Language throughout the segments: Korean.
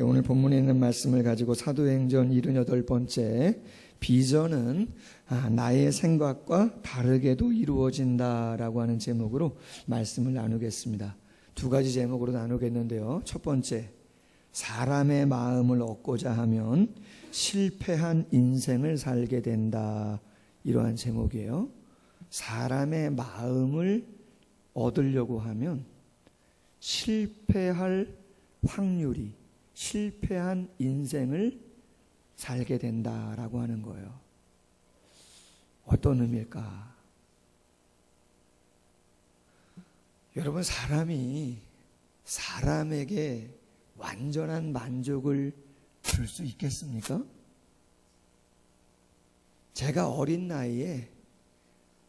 오늘 본문에 있는 말씀을 가지고 사도행전 78번째 비전은 나의 생각과 다르게도 이루어진다라고 하는 제목으로 말씀을 나누겠습니다. 두 가지 제목으로 나누겠는데요. 첫 번째, 사람의 마음을 얻고자 하면 실패한 인생을 살게 된다. 이러한 제목이에요. 사람의 마음을 얻으려고 하면 실패할 확률이, 실패한 인생을 살게 된다라고 하는 거예요. 어떤 의미일까? 여러분, 사람이 사람에게 완전한 만족을 줄 수 있겠습니까? 제가 어린 나이에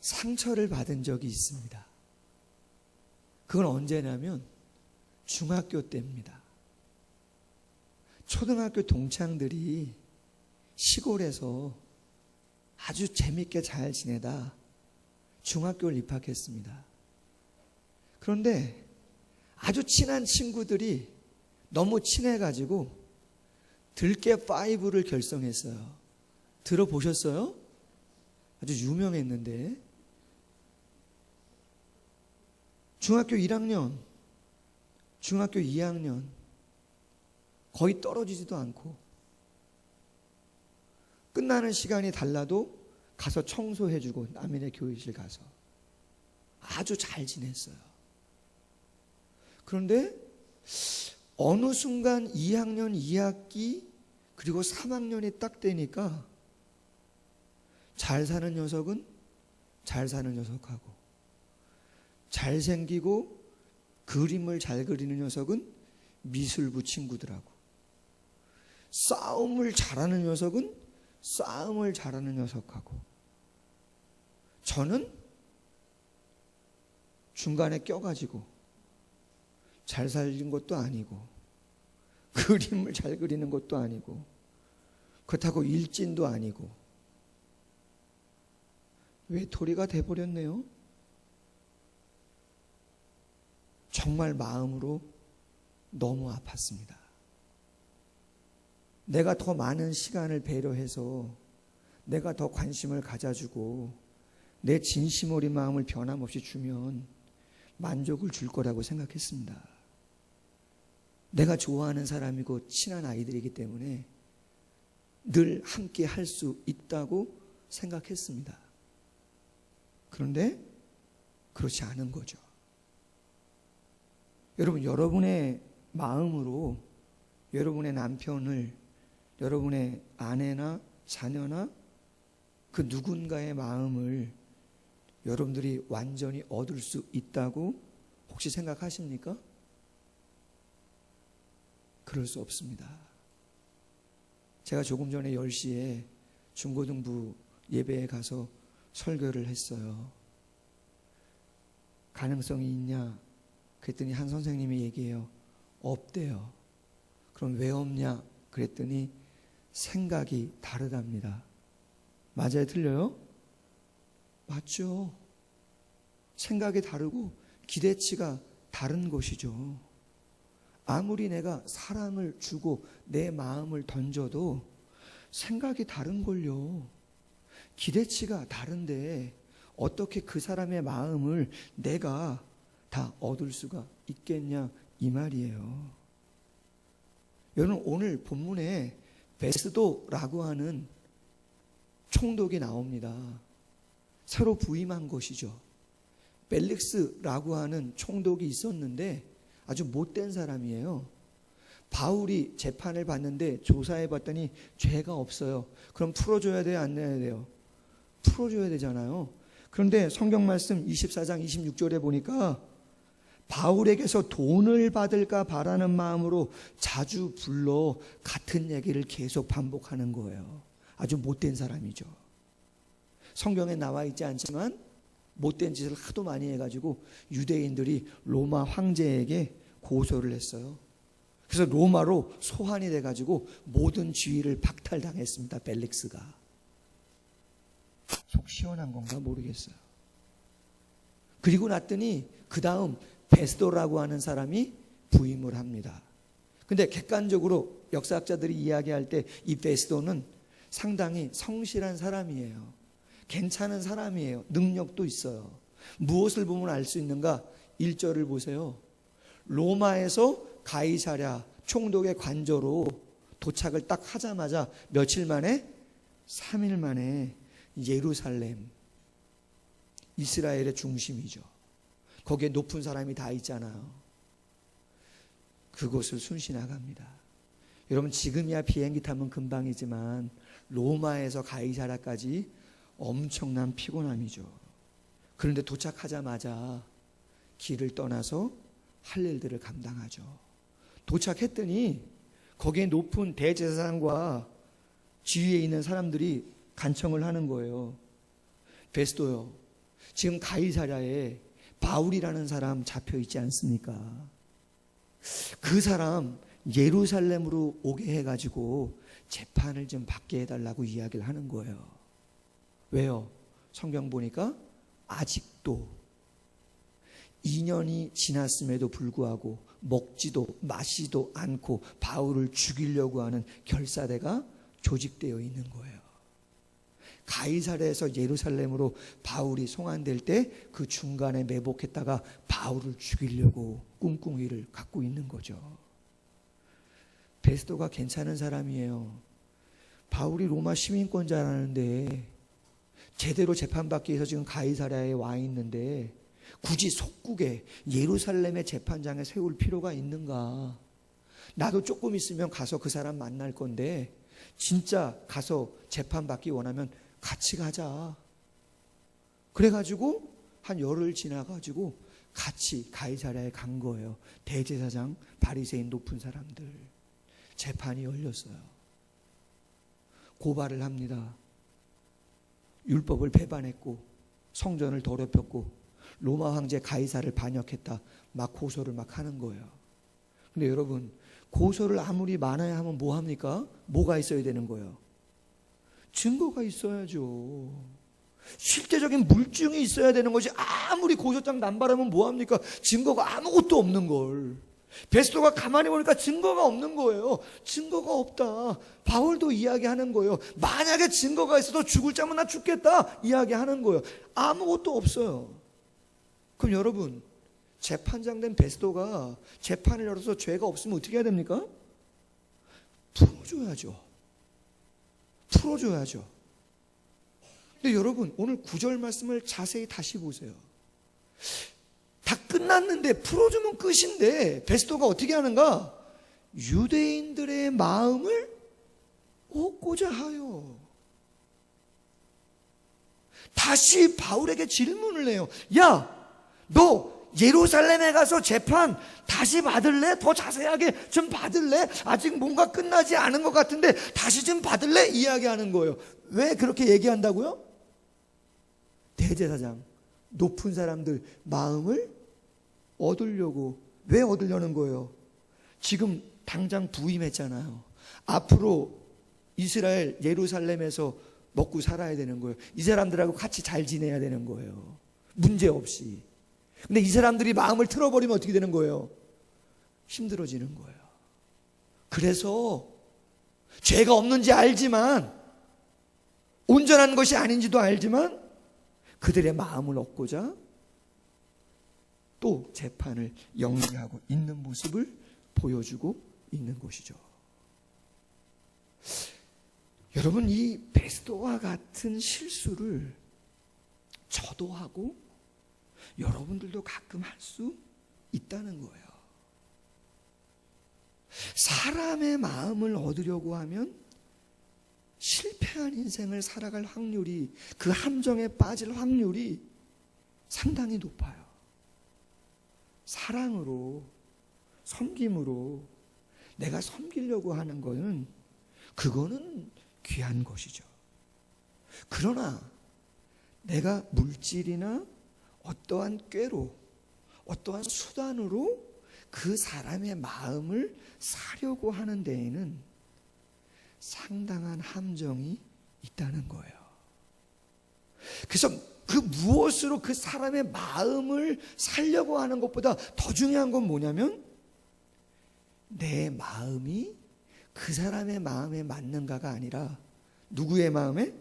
상처를 받은 적이 있습니다. 그건 언제냐면 중학교 때입니다. 초등학교 동창들이 시골에서 아주 재밌게 잘 지내다 중학교를 입학했습니다. 그런데 아주 친한 친구들이 너무 친해가지고 들깨 5를 결성했어요. 들어보셨어요? 아주 유명했는데 중학교 1학년, 중학교 2학년 거의 떨어지지도 않고 끝나는 시간이 달라도 가서 청소해주고 남인의 교회실 가서 아주 잘 지냈어요. 그런데 어느 순간 2학년 2학기 그리고 3학년이 딱 되니까 잘 사는 녀석은 잘 사는 녀석하고 잘생기고 그림을 잘 그리는 녀석은 미술부 친구들하고 싸움을 잘하는 녀석은 싸움을 잘하는 녀석하고 저는 중간에 껴가지고 잘 살린 것도 아니고 그림을 잘 그리는 것도 아니고 그렇다고 일진도 아니고 외톨이가 돼버렸네요. 정말 마음으로 너무 아팠습니다. 내가 더 많은 시간을 배려해서 내가 더 관심을 가져주고 내 진심 어린 마음을 변함없이 주면 만족을 줄 거라고 생각했습니다. 내가 좋아하는 사람이고 친한 아이들이기 때문에 늘 함께 할 수 있다고 생각했습니다. 그런데 그렇지 않은 거죠. 여러분, 여러분의 마음으로 여러분의 남편을, 여러분의 아내나 자녀나 그 누군가의 마음을 여러분들이 완전히 얻을 수 있다고 혹시 생각하십니까? 그럴 수 없습니다. 제가 조금 전에 10시에 중고등부 예배에 가서 설교를 했어요. 가능성이 있냐? 그랬더니 한 선생님이 얘기해요. 없대요. 그럼 왜 없냐? 그랬더니 생각이 다르답니다. 맞아요? 틀려요? 맞죠. 생각이 다르고 기대치가 다른 것이죠. 아무리 내가 사랑을 주고 내 마음을 던져도 생각이 다른걸요. 기대치가 다른데 어떻게 그 사람의 마음을 내가 다 얻을 수가 있겠냐 이 말이에요. 여러분, 오늘 본문에 베스도라고 하는 총독이 나옵니다. 새로 부임한 것이죠. 벨릭스라고 하는 총독이 있었는데 아주 못된 사람이에요. 바울이 재판을 받는데 조사해 봤더니 죄가 없어요. 그럼 풀어줘야 돼요? 안 내야 돼요? 풀어줘야 되잖아요. 그런데 성경 말씀 24장 26절에 보니까 바울에게서 돈을 받을까 바라는 마음으로 자주 불러 같은 얘기를 계속 반복하는 거예요. 아주 못된 사람이죠. 성경에 나와 있지 않지만 못된 짓을 하도 많이 해가지고 유대인들이 로마 황제에게 고소를 했어요. 그래서 로마로 소환이 돼가지고 모든 지위를 박탈당했습니다. 벨릭스가. 속 시원한 건가 모르겠어요. 그리고 났더니 그 다음 베스도라고 하는 사람이 부임을 합니다. 근데 객관적으로 역사학자들이 이야기할 때 이 베스도는 상당히 성실한 사람이에요. 괜찮은 사람이에요. 능력도 있어요. 무엇을 보면 알 수 있는가? 1절을 보세요. 로마에서 가이사랴 총독의 관저로 도착을 딱 하자마자 며칠 만에 3일 만에 예루살렘, 이스라엘의 중심이죠. 거기에 높은 사람이 다 있잖아요. 그곳을 순시 나갑니다. 여러분, 지금이야 비행기 타면 금방이지만 로마에서 가이사랴까지 엄청난 피곤함이죠. 그런데 도착하자마자 길을 떠나서 할 일들을 감당하죠. 도착했더니 거기에 높은 대제사장과 지위에 있는 사람들이 간청을 하는 거예요. 베스도요, 지금 가이사랴에 바울이라는 사람 잡혀 있지 않습니까? 그 사람 예루살렘으로 오게 해가지고 재판을 좀 받게 해달라고 이야기를 하는 거예요. 왜요? 성경 보니까 아직도 2년이 지났음에도 불구하고 먹지도 마시지도 않고 바울을 죽이려고 하는 결사대가 조직되어 있는 거예요. 가이사랴에서 예루살렘으로 바울이 송환될 때 그 중간에 매복했다가 바울을 죽이려고 꿍꿍이를 갖고 있는 거죠. 베스도가 괜찮은 사람이에요. 바울이 로마 시민권자라는데 제대로 재판받기 위해서 지금 가이사랴에 와 있는데 굳이 속국에 예루살렘의 재판장에 세울 필요가 있는가? 나도 조금 있으면 가서 그 사람 만날 건데 진짜 가서 재판받기 원하면 같이 가자. 그래가지고 한 열흘 지나가지고 같이 가이사랴에 간 거예요. 대제사장, 바리새인 높은 사람들. 재판이 열렸어요. 고발을 합니다. 율법을 배반했고 성전을 더럽혔고 로마 황제 가이사를 반역했다. 막 고소를 막 하는 거예요. 근데 여러분, 고소를 아무리 많아야 하면 뭐 합니까? 뭐가 있어야 되는 거예요? 증거가 있어야죠. 실제적인 물증이 있어야 되는 것이, 아무리 고소장 남발하면 뭐 합니까? 증거가 아무것도 없는 걸. 베스도가 가만히 보니까 증거가 없는 거예요. 증거가 없다. 바울도 이야기하는 거예요. 만약에 증거가 있어도 죽을 자면 나 죽겠다 이야기하는 거예요. 아무것도 없어요. 그럼 여러분, 재판장 된 베스도가 재판을 열어서 죄가 없으면 어떻게 해야 됩니까? 풀어줘야죠. 풀어줘야죠. 근데 여러분, 오늘 9절 말씀을 자세히 다시 보세요. 다 끝났는데, 풀어주면 끝인데 베스도가 어떻게 하는가? 유대인들의 마음을 얻고자 하여 다시 바울에게 질문을 해요. 야, 너 예루살렘에 가서 재판 다시 받을래? 더 자세하게 좀 받을래? 아직 뭔가 끝나지 않은 것 같은데 다시 좀 받을래? 이야기하는 거예요. 왜 그렇게 얘기한다고요? 대제사장, 높은 사람들 마음을 얻으려고. 왜 얻으려는 거예요? 지금 당장 부임했잖아요. 앞으로 이스라엘 예루살렘에서 먹고 살아야 되는 거예요. 이 사람들하고 같이 잘 지내야 되는 거예요. 문제 없이. 근데 이 사람들이 마음을 틀어버리면 어떻게 되는 거예요? 힘들어지는 거예요. 그래서 죄가 없는지 알지만, 온전한 것이 아닌지도 알지만 그들의 마음을 얻고자 또 재판을 영리하고 있는 모습을 보여주고 있는 것이죠. 여러분, 이 베스도와 같은 실수를 저도 하고 여러분들도 가끔 할 수 있다는 거예요. 사람의 마음을 얻으려고 하면 실패한 인생을 살아갈 확률이, 그 함정에 빠질 확률이 상당히 높아요. 사랑으로, 섬김으로 내가 섬기려고 하는 거는, 그거는 귀한 것이죠. 그러나 내가 물질이나 어떠한 꾀로, 어떠한 수단으로 그 사람의 마음을 사려고 하는 데에는 상당한 함정이 있다는 거예요. 그래서 그 무엇으로 그 사람의 마음을 살려고 하는 것보다 더 중요한 건 뭐냐면, 내 마음이 그 사람의 마음에 맞는가가 아니라 누구의 마음에?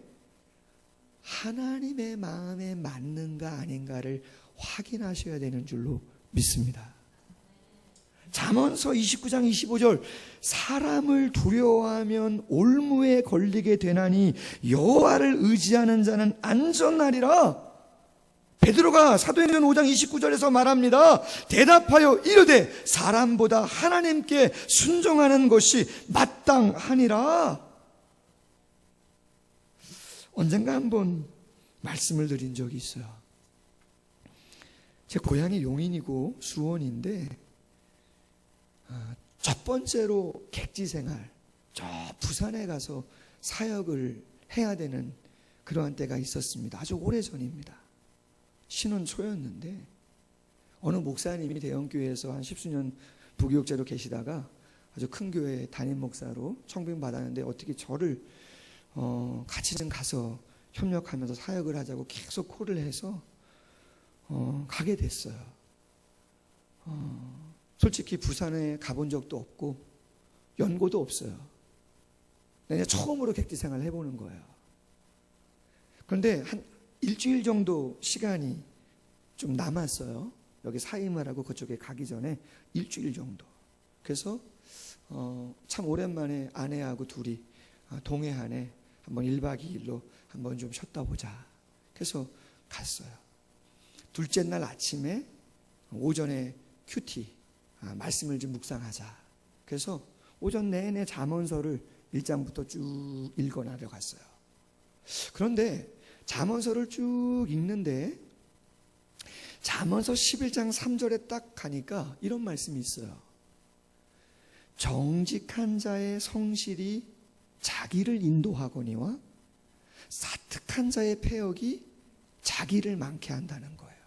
하나님의 마음에 맞는가 아닌가를 확인하셔야 되는 줄로 믿습니다. 잠언서 29장 25절 사람을 두려워하면 올무에 걸리게 되나니 여호와를 의지하는 자는 안전하리라. 베드로가 사도행전 5장 29절에서 말합니다. 대답하여 이르되 사람보다 하나님께 순종하는 것이 마땅하니라. 언젠가 한번 말씀을 드린 적이 있어요. 제 고향이 용인이고 수원인데 첫 번째로 객지 생활, 저 부산에 가서 사역을 해야 되는 그러한 때가 있었습니다. 아주 오래전입니다. 신혼 초였는데 어느 목사님이 대형교회에서 한 10수년 부교육자로 계시다가 아주 큰 교회 담임 목사로 청빙 받았는데 어떻게 저를 같이 좀 가서 협력하면서 사역을 하자고 계속 콜을 해서 가게 됐어요. 솔직히 부산에 가본 적도 없고 연고도 없어요. 내가 처음으로 객지 생활을 해보는 거예요. 그런데 한 일주일 정도 시간이 좀 남았어요. 여기 사임을 하고 그쪽에 가기 전에 일주일 정도. 그래서 참 오랜만에 아내하고 둘이 동해안에 한번 1박 2일로 한번 좀 쉬었다 보자. 그래서 갔어요. 둘째 날 아침에 오전에 큐티 말씀을 좀 묵상하자. 그래서 오전 내내 잠언서를 1장부터 쭉 읽어나려 갔어요. 그런데 잠언서를 쭉 읽는데 잠언서 11장 3절에 딱 가니까 이런 말씀이 있어요. 정직한 자의 성실이 자기를 인도하거니와 사특한 자의 패역이 자기를 많게 한다는 거예요.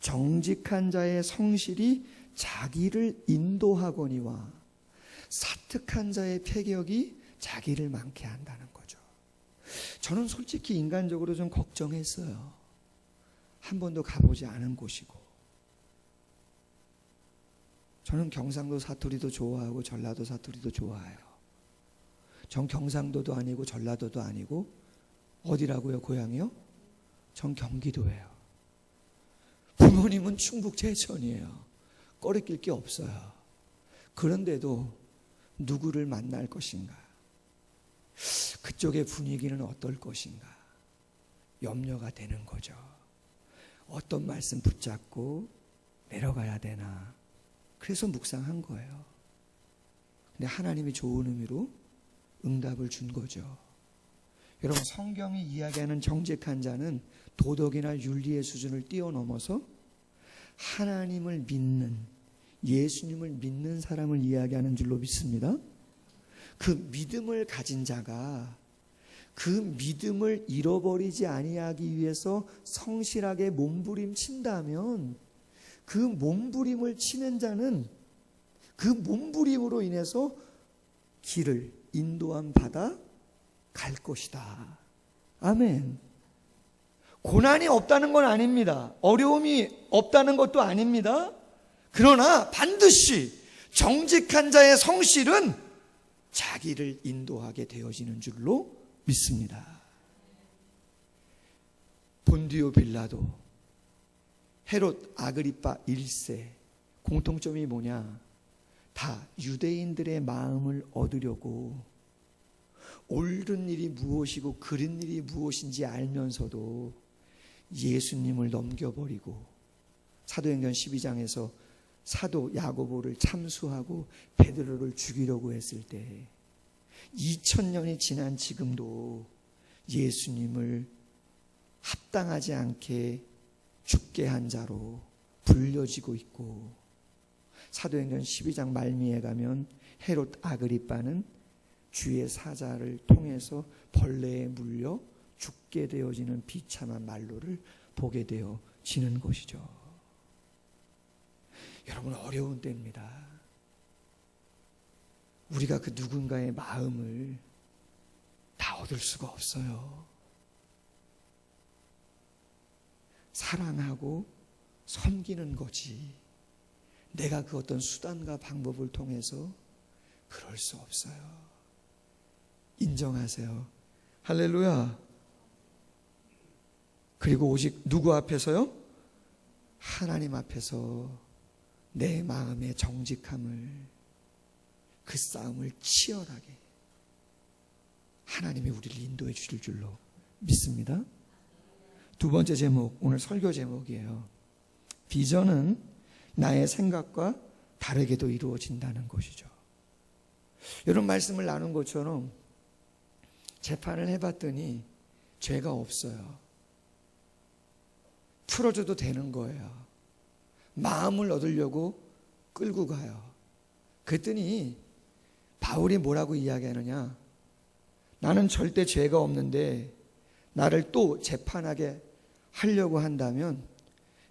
정직한 자의 성실이 자기를 인도하거니와 사특한 자의 패역이 자기를 많게 한다는 거죠. 저는 솔직히 인간적으로 좀 걱정했어요. 한 번도 가보지 않은 곳이고. 저는 경상도 사투리도 좋아하고 전라도 사투리도 좋아해요. 전 경상도도 아니고 전라도도 아니고 어디라고요? 고향이요? 전 경기도예요. 부모님은 충북 제천이에요. 꺼리낄 게 없어요. 그런데도 누구를 만날 것인가? 그쪽의 분위기는 어떨 것인가? 염려가 되는 거죠. 어떤 말씀 붙잡고 내려가야 되나? 그래서 묵상한 거예요. 근데 하나님이 좋은 의미로 응답을 준 거죠. 여러분, 성경이 이야기하는 정직한 자는 도덕이나 윤리의 수준을 뛰어넘어서 하나님을 믿는, 예수님을 믿는 사람을 이야기하는 줄로 믿습니다. 그 믿음을 가진 자가 그 믿음을 잃어버리지 아니하기 위해서 성실하게 몸부림친다면 그 몸부림을 치는 자는 그 몸부림으로 인해서 길을 인도함 받아 갈 것이다. 아멘. 고난이 없다는 건 아닙니다. 어려움이 없다는 것도 아닙니다. 그러나 반드시 정직한 자의 성실은 자기를 인도하게 되어지는 줄로 믿습니다. 본디오 빌라도, 헤롯 아그리파 1세 공통점이 뭐냐? 다 유대인들의 마음을 얻으려고 옳은 일이 무엇이고 그른 일이 무엇인지 알면서도 예수님을 넘겨버리고 사도행전 12장에서 사도 야고보를 참수하고 베드로를 죽이려고 했을 때 2000년이 지난 지금도 예수님을 합당하지 않게 죽게 한 자로 불려지고 있고, 사도행전 12장 말미에 가면 헤롯 아그리빠는 주의 사자를 통해서 벌레에 물려 죽게 되어지는 비참한 말로를 보게 되어지는 것이죠. 여러분, 어려운 때입니다. 우리가 그 누군가의 마음을 다 얻을 수가 없어요. 사랑하고 섬기는 거지 내가 그 어떤 수단과 방법을 통해서 그럴 수 없어요. 인정하세요. 할렐루야. 그리고 오직 누구 앞에서요? 하나님 앞에서 내 마음의 정직함을, 그 싸움을 치열하게 하나님이 우리를 인도해 주실 줄로 믿습니다. 두 번째 제목, 오늘 설교 제목이에요. 비전은 나의 생각과 다르게도 이루어진다는 것이죠. 이런 말씀을 나눈 것처럼 재판을 해봤더니 죄가 없어요. 풀어줘도 되는 거예요. 마음을 얻으려고 끌고 가요. 그랬더니 바울이 뭐라고 이야기하느냐? 나는 절대 죄가 없는데 나를 또 재판하게 하려고 한다면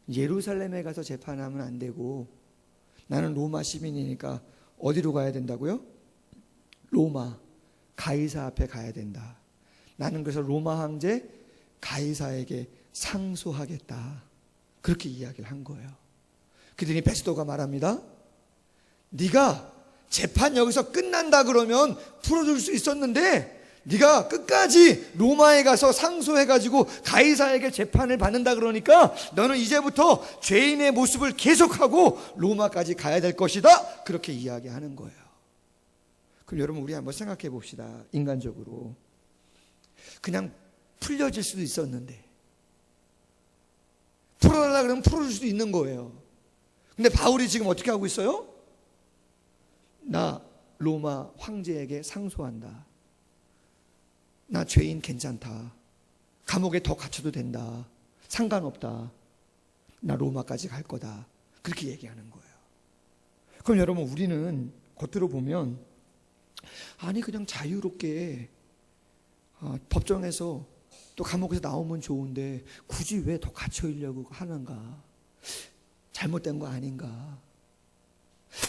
예루살렘에 가서 재판하면 안 되고, 나는 로마 시민이니까 어디로 가야 된다고요? 로마 가이사 앞에 가야 된다. 나는 그래서 로마 황제 가이사에게 상소하겠다. 그렇게 이야기를 한 거예요. 그랬더니 베스도가 말합니다. 네가 재판 여기서 끝난다 그러면 풀어줄 수 있었는데, 네가 끝까지 로마에 가서 상소해가지고 가이사에게 재판을 받는다 그러니까 너는 이제부터 죄인의 모습을 계속하고 로마까지 가야 될 것이다. 그렇게 이야기하는 거예요. 그럼 여러분, 우리 한번 생각해 봅시다. 인간적으로 그냥 풀려질 수도 있었는데, 풀어달라 그러면 풀어줄 수도 있는 거예요. 근데 바울이 지금 어떻게 하고 있어요? 나 로마 황제에게 상소한다. 나 죄인 괜찮다. 감옥에 더 갇혀도 된다. 상관없다. 나 로마까지 갈 거다. 그렇게 얘기하는 거예요. 그럼 여러분, 우리는 겉으로 보면 아니 그냥 자유롭게 법정에서 또 감옥에서 나오면 좋은데 굳이 왜 더 갇혀 있려고 하는가? 잘못된 거 아닌가?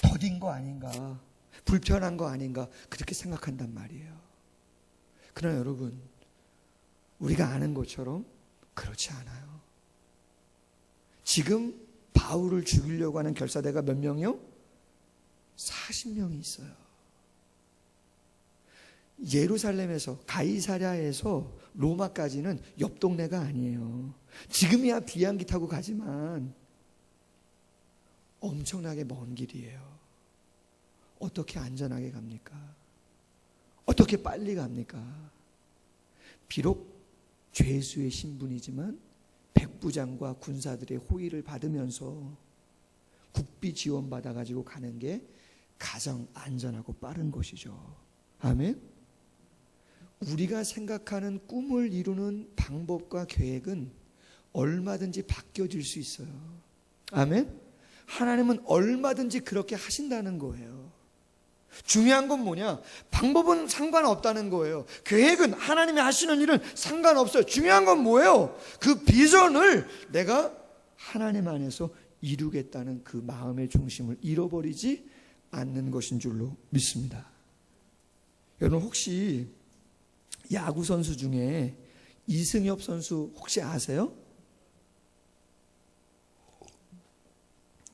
더딘 거 아닌가? 불편한 거 아닌가? 그렇게 생각한단 말이에요. 그러나 여러분, 우리가 아는 것처럼 그렇지 않아요. 지금 바울을 죽이려고 하는 결사대가 몇 명이요? 40명이 있어요. 예루살렘에서, 가이사랴에서 로마까지는 옆 동네가 아니에요. 지금이야 비행기 타고 가지만 엄청나게 먼 길이에요. 어떻게 안전하게 갑니까? 어떻게 빨리 갑니까? 비록 죄수의 신분이지만 백부장과 군사들의 호의를 받으면서 국비 지원 받아가지고 가는 게 가장 안전하고 빠른 것이죠. 아멘? 우리가 생각하는 꿈을 이루는 방법과 계획은 얼마든지 바뀌어질 수 있어요. 아멘? 하나님은 얼마든지 그렇게 하신다는 거예요. 중요한 건 뭐냐? 방법은 상관없다는 거예요. 계획은, 하나님이 하시는 일은 상관없어요. 중요한 건 뭐예요? 그 비전을 내가 하나님 안에서 이루겠다는 그 마음의 중심을 잃어버리지 않는 것인 줄로 믿습니다. 여러분, 혹시 야구 선수 중에 이승엽 선수 혹시 아세요?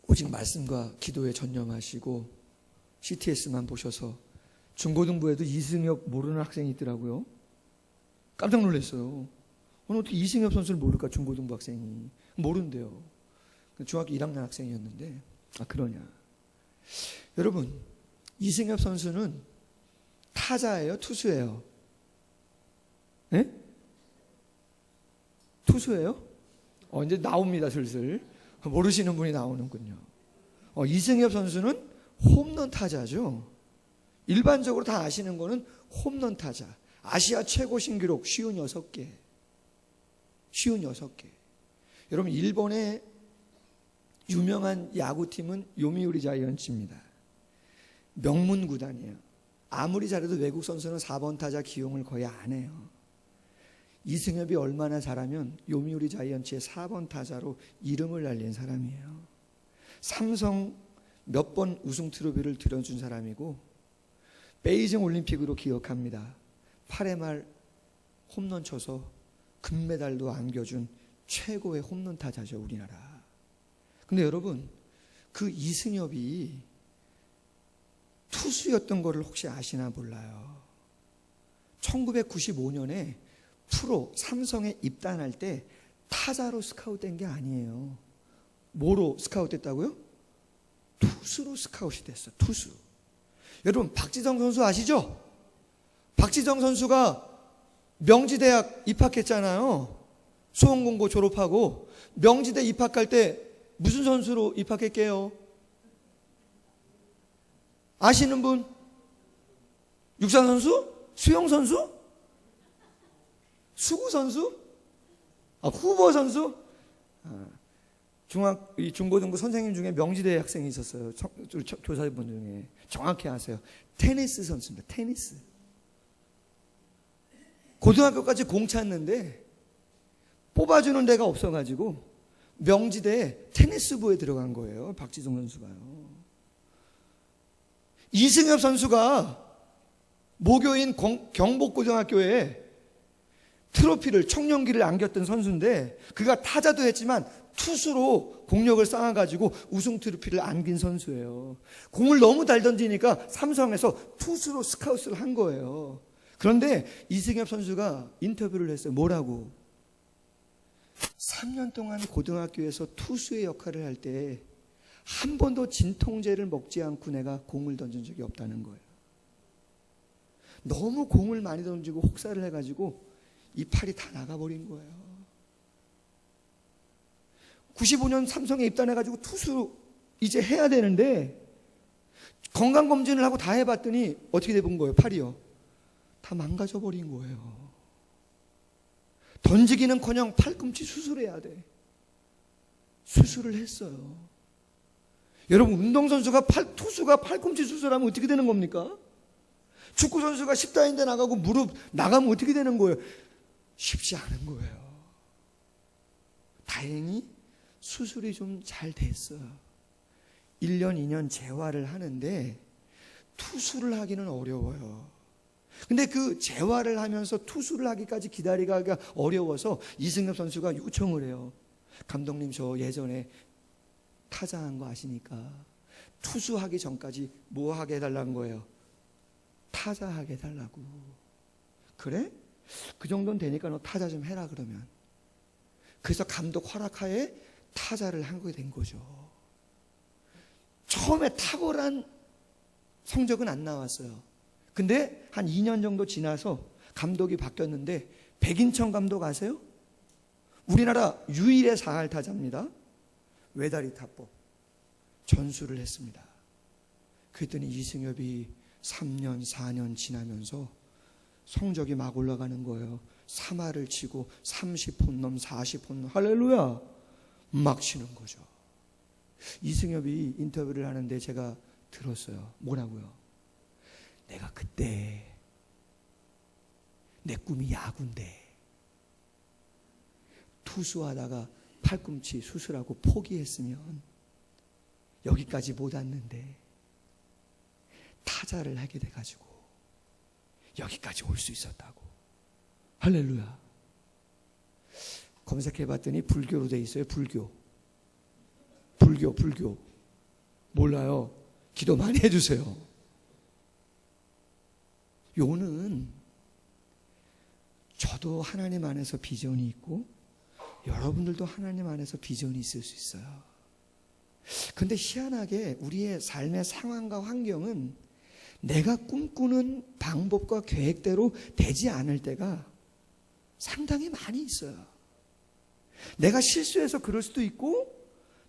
오직 말씀과 기도에 전념하시고 CTS만 보셔서 중고등부에도 이승엽 모르는 학생이 있더라고요. 깜짝 놀랐어요. 오늘 어떻게 이승엽 선수를 모를까? 중고등부 학생이 모른대요. 중학교 1학년 학생이었는데. 아, 그러냐. 여러분, 이승엽 선수는 타자예요, 투수예요? 네? 투수예요? 이제 나옵니다, 슬슬. 모르시는 분이 나오는군요. 이승엽 선수는 홈런 타자죠. 일반적으로 다 아시는 거는 홈런 타자. 아시아 최고 신기록 56개. 56개. 여러분, 일본의 유명한 야구팀은 요미우리 자이언츠입니다. 명문 구단이에요. 아무리 잘해도 외국 선수는 4번 타자 기용을 거의 안 해요. 이승엽이 얼마나 잘하면 요미우리 자이언츠의 4번 타자로 이름을 날린 사람이에요. 삼성 몇 번 우승 트로피를 들어준 사람이고, 베이징 올림픽으로 기억합니다. 8회 말 홈런 쳐서 금메달도 안겨준 최고의 홈런 타자죠, 우리나라. 근데 여러분, 그 이승엽이 투수였던 거를 혹시 아시나 몰라요. 1995년에 프로 삼성에 입단할 때 타자로 스카웃된 게 아니에요. 뭐로 스카웃됐다고요? 투수로 스카웃이 됐어요. 투수. 여러분 박지성 선수 아시죠? 박지성 선수가 명지대학 입학했잖아요. 수원공고 졸업하고 명지대 입학할 때 무슨 선수로 입학했게요? 아시는 분? 육상 선수? 수영 선수? 수구 선수? 후보 선수? 중고등부 선생님 중에 명지대 학생이 있었어요. 교사분 중에. 정확히 아세요. 테니스 선수입니다. 테니스. 고등학교까지 공 찼는데 뽑아주는 데가 없어가지고 명지대 테니스부에 들어간 거예요. 박지성 선수가요. 이승엽 선수가 모교인 경복고등학교에 트로피를, 청룡기를 안겼던 선수인데 그가 타자도 했지만 투수로 공력을 쌓아가지고 우승 트로피를 안긴 선수예요. 공을 너무 잘 던지니까 삼성에서 투수로 스카웃을 한 거예요. 그런데 이승엽 선수가 인터뷰를 했어요. 뭐라고? 3년 동안 고등학교에서 투수의 역할을 할 때 한 번도 진통제를 먹지 않고 내가 공을 던진 적이 없다는 거예요. 너무 공을 많이 던지고 혹사를 해가지고 이 팔이 다 나가버린 거예요. 95년 삼성에 입단해가지고 투수 이제 해야 되는데 건강검진을 하고 다 해봤더니 어떻게 돼본 거예요? 팔이요. 다 망가져버린 거예요. 던지기는커녕 팔꿈치 수술해야 돼. 수술을 했어요. 여러분 운동선수가 투수가 팔꿈치 수술하면 어떻게 되는 겁니까? 축구선수가 10다인데 나가고 무릎 나가면 어떻게 되는 거예요? 쉽지 않은 거예요. 다행히 수술이 좀 잘 됐어요. 1년, 2년 재활을 하는데 투수를 하기는 어려워요. 근데 그 재활을 하면서 투수를 하기까지 기다리기가 어려워서 이승엽 선수가 요청을 해요. 감독님, 저 예전에 타자한 거 아시니까 투수하기 전까지 뭐 하게 해달라는 거예요? 타자하게 해달라고. 그래? 그 정도는 되니까 너 타자 좀 해라 그러면. 그래서 감독 허락하에 타자를 하게 된 거죠. 처음에 탁월한 성적은 안 나왔어요. 근데 한 2년 정도 지나서 감독이 바뀌었는데 백인천 감독 아세요? 우리나라 유일의 4할 타자입니다. 외다리 타법 전수를 했습니다. 그랬더니 이승엽이 3년 4년 지나면서 성적이 막 올라가는 거예요. 3할을 치고 30홈런 40홈런 할렐루야 막 치는 거죠. 이승엽이 인터뷰를 하는데 제가 들었어요. 뭐라고요? 내가 그때 내 꿈이 야구인데 투수하다가 팔꿈치 수술하고 포기했으면 여기까지 못 왔는데 타자를 하게 돼가지고 여기까지 올 수 있었다고. 할렐루야. 검색해봤더니 불교로 돼 있어요. 불교. 몰라요. 기도 많이 해주세요. 요는 저도 하나님 안에서 비전이 있고 여러분들도 하나님 안에서 비전이 있을 수 있어요. 근데 희한하게 우리의 삶의 상황과 환경은 내가 꿈꾸는 방법과 계획대로 되지 않을 때가 상당히 많이 있어요. 내가 실수해서 그럴 수도 있고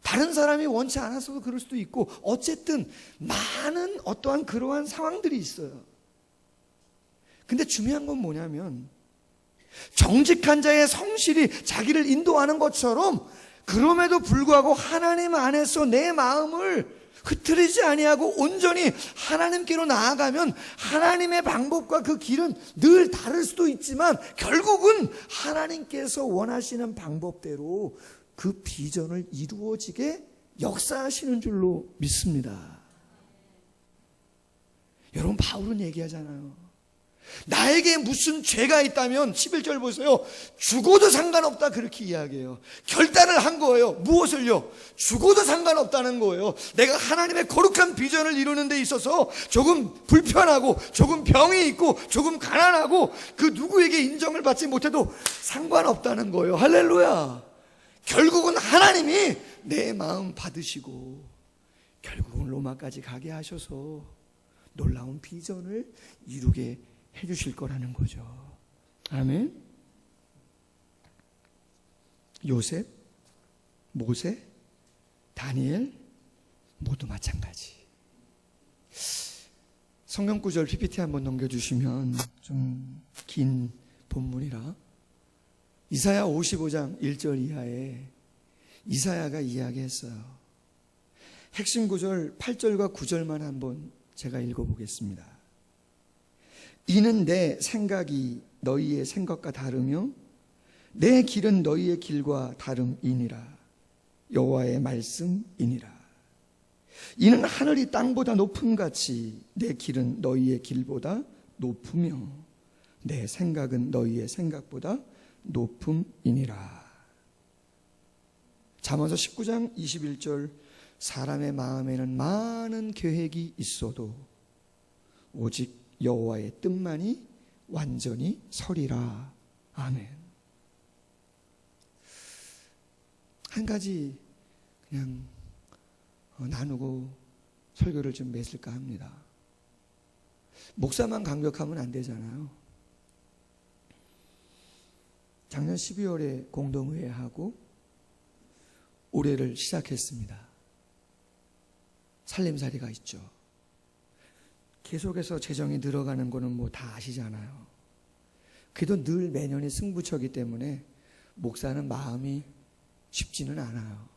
다른 사람이 원치 않았어도 그럴 수도 있고 어쨌든 많은 어떠한 그러한 상황들이 있어요. 근데 중요한 건 뭐냐면 정직한 자의 성실이 자기를 인도하는 것처럼 그럼에도 불구하고 하나님 안에서 내 마음을 흐트리지 아니하고 온전히 하나님께로 나아가면 하나님의 방법과 그 길은 늘 다를 수도 있지만 결국은 하나님께서 원하시는 방법대로 그 비전을 이루어지게 역사하시는 줄로 믿습니다. 여러분 바울은 얘기하잖아요. 나에게 무슨 죄가 있다면 11절 보세요. 죽어도 상관없다 그렇게 이야기해요. 결단을 한 거예요. 무엇을요? 죽어도 상관없다는 거예요. 내가 하나님의 거룩한 비전을 이루는 데 있어서 조금 불편하고 조금 병이 있고 조금 가난하고 그 누구에게 인정을 받지 못해도 상관없다는 거예요. 할렐루야. 결국은 하나님이 내 마음 받으시고 결국은 로마까지 가게 하셔서 놀라운 비전을 이루게 해주실 거라는 거죠. 아멘. 요셉, 모세, 다니엘 모두 마찬가지. 성경 구절 PPT 한번 넘겨주시면 좀 긴 본문이라 이사야 55장 1절 이하에 이사야가 이야기했어요. 핵심 구절 8절과 9절만 한번 제가 읽어보겠습니다. 이는 내 생각이 너희의 생각과 다르며 내 길은 너희의 길과 다름이니라. 여호와의 말씀이니라. 이는 하늘이 땅보다 높음 같이 내 길은 너희의 길보다 높으며 내 생각은 너희의 생각보다 높음이니라. 잠언서 19장 21절 사람의 마음에는 많은 계획이 있어도 오직 여호와의 뜻만이 완전히 서리라. 아멘. 한 가지 그냥 나누고 설교를 좀 맺을까 합니다. 목사만 강력하면 안 되잖아요. 작년 12월에 공동회의하고 올해를 시작했습니다. 살림살이가 있죠. 계속해서 재정이 늘어가는 거는 뭐 다 아시잖아요. 그래도 늘 매년이 승부처기 때문에 목사는 마음이 쉽지는 않아요.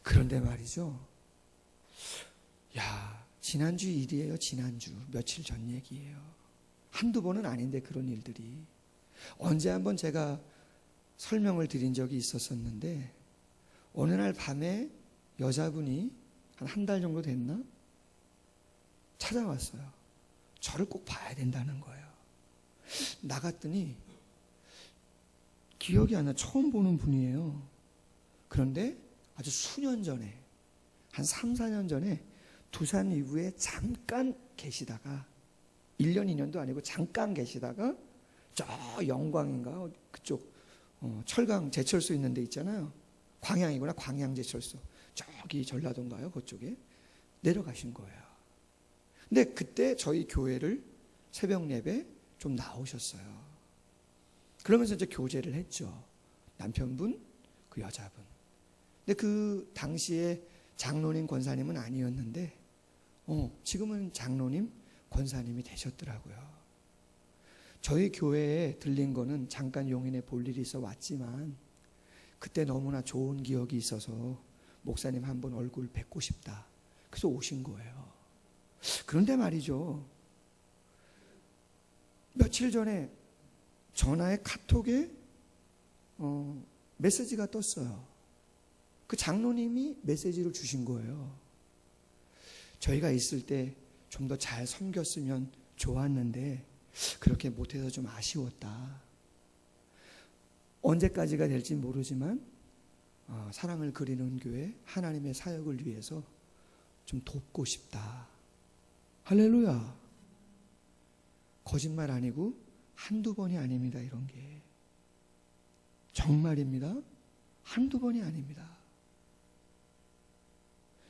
그런데 말이죠. 지난주 일이에요. 지난주 며칠 전 얘기예요. 한두 번은 아닌데 그런 일들이. 언제 한번 제가 설명을 드린 적이 있었었는데 어느 날 밤에 여자분이 한 달 정도 됐나? 찾아왔어요. 저를 꼭 봐야 된다는 거예요. 나갔더니 기억이 안 나. 처음 보는 분이에요. 그런데 아주 수년 전에 한 3, 4년 전에 두산 이후에 잠깐 계시다가 1년, 2년도 아니고 잠깐 계시다가 저 영광인가 그쪽 철강 제철소 있는 데 있잖아요. 광양이구나. 광양제철소. 저기 전라도인가요? 그쪽에 내려가신 거예요. 근데 그때 저희 교회를 새벽 예배 좀 나오셨어요. 그러면서 이제 교제를 했죠. 남편분, 그 여자분. 근데 그 당시에 장로님, 권사님은 아니었는데 지금은 장로님, 권사님이 되셨더라고요. 저희 교회에 들린 거는 잠깐 용인에 볼 일이 있어 왔지만 그때 너무나 좋은 기억이 있어서 목사님 한번 얼굴 뵙고 싶다. 그래서 오신 거예요. 그런데 말이죠. 며칠 전에 전화에 카톡에 메시지가 떴어요. 그 장로님이 메시지를 주신 거예요. 저희가 있을 때 좀 더 잘 섬겼으면 좋았는데 그렇게 못해서 좀 아쉬웠다. 언제까지가 될지 모르지만 사랑을 그리는 교회 하나님의 사역을 위해서 좀 돕고 싶다. 할렐루야. 거짓말 아니고 한두 번이 아닙니다. 이런 게 정말입니다. 한두 번이 아닙니다.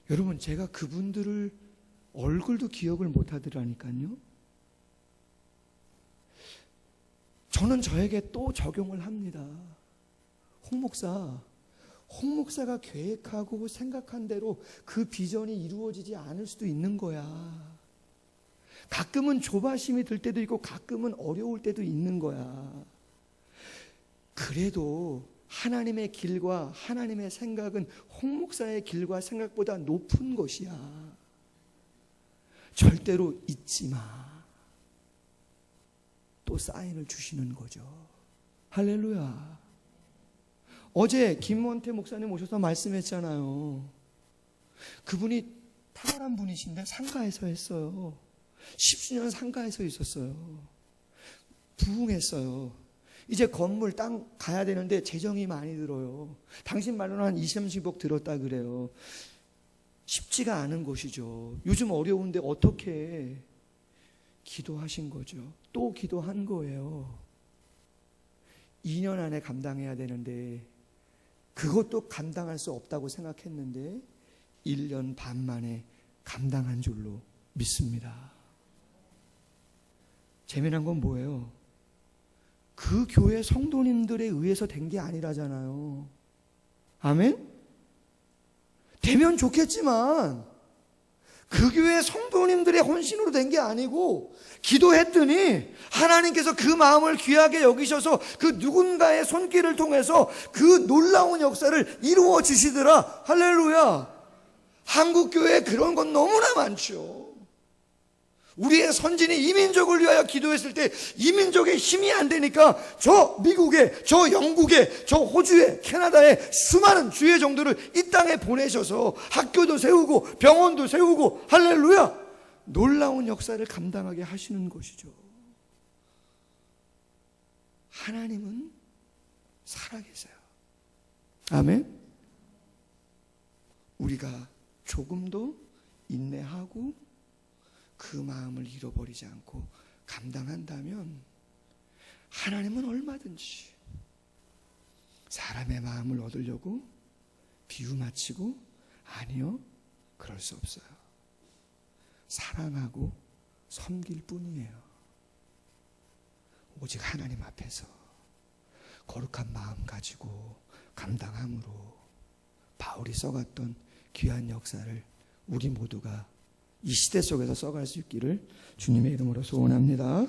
여러분, 제가 그분들을 얼굴도 기억을 못 하더라니까요. 저는 저에게 또 적용을 합니다. 홍 목사가 계획하고 생각한 대로 그 비전이 이루어지지 않을 수도 있는 거야. 가끔은 조바심이 들 때도 있고 가끔은 어려울 때도 있는 거야. 그래도 하나님의 길과 하나님의 생각은 홍 목사의 길과 생각보다 높은 것이야. 절대로 잊지 마. 또 사인을 주시는 거죠. 할렐루야. 어제 김원태 목사님 오셔서 말씀했잖아요. 그분이 탁월한 분이신데 상가에서 했어요. 10주년 상가에서 있었어요. 부흥했어요. 이제 건물 땅 가야 되는데 재정이 많이 들어요. 당신 말로는 한 20, 30억 들었다 그래요. 쉽지가 않은 것이죠. 요즘 어려운데 어떻게 기도하신 거죠. 또 기도한 거예요. 2년 안에 감당해야 되는데 그것도 감당할 수 없다고 생각했는데 1년 반 만에 감당한 줄로 믿습니다. 재미난 건 뭐예요? 그 교회 성도님들에 의해서 된 게 아니라잖아요. 아멘? 되면 좋겠지만 그 교회 성도님들의 헌신으로 된 게 아니고 기도했더니 하나님께서 그 마음을 귀하게 여기셔서 그 누군가의 손길을 통해서 그 놀라운 역사를 이루어 주시더라. 할렐루야. 한국 교회에 그런 건 너무나 많죠. 우리의 선진이 이민족을 위하여 기도했을 때 이민족의 힘이 안 되니까 저 미국에, 저 영국에, 저 호주에, 캐나다에 수많은 주의 종들을 이 땅에 보내셔서 학교도 세우고 병원도 세우고 할렐루야, 놀라운 역사를 감당하게 하시는 것이죠. 하나님은 살아계세요. 아멘. 우리가 조금도 인내하고 그 마음을 잃어버리지 않고 감당한다면 하나님은 얼마든지 사람의 마음을 얻으려고 비유 맞추고 아니요, 그럴 수 없어요. 사랑하고 섬길 뿐이에요. 오직 하나님 앞에서 거룩한 마음 가지고 감당함으로 바울이 써갔던 귀한 역사를 우리 모두가 이 시대 속에서 써갈 수 있기를 주님의 이름으로 소원합니다.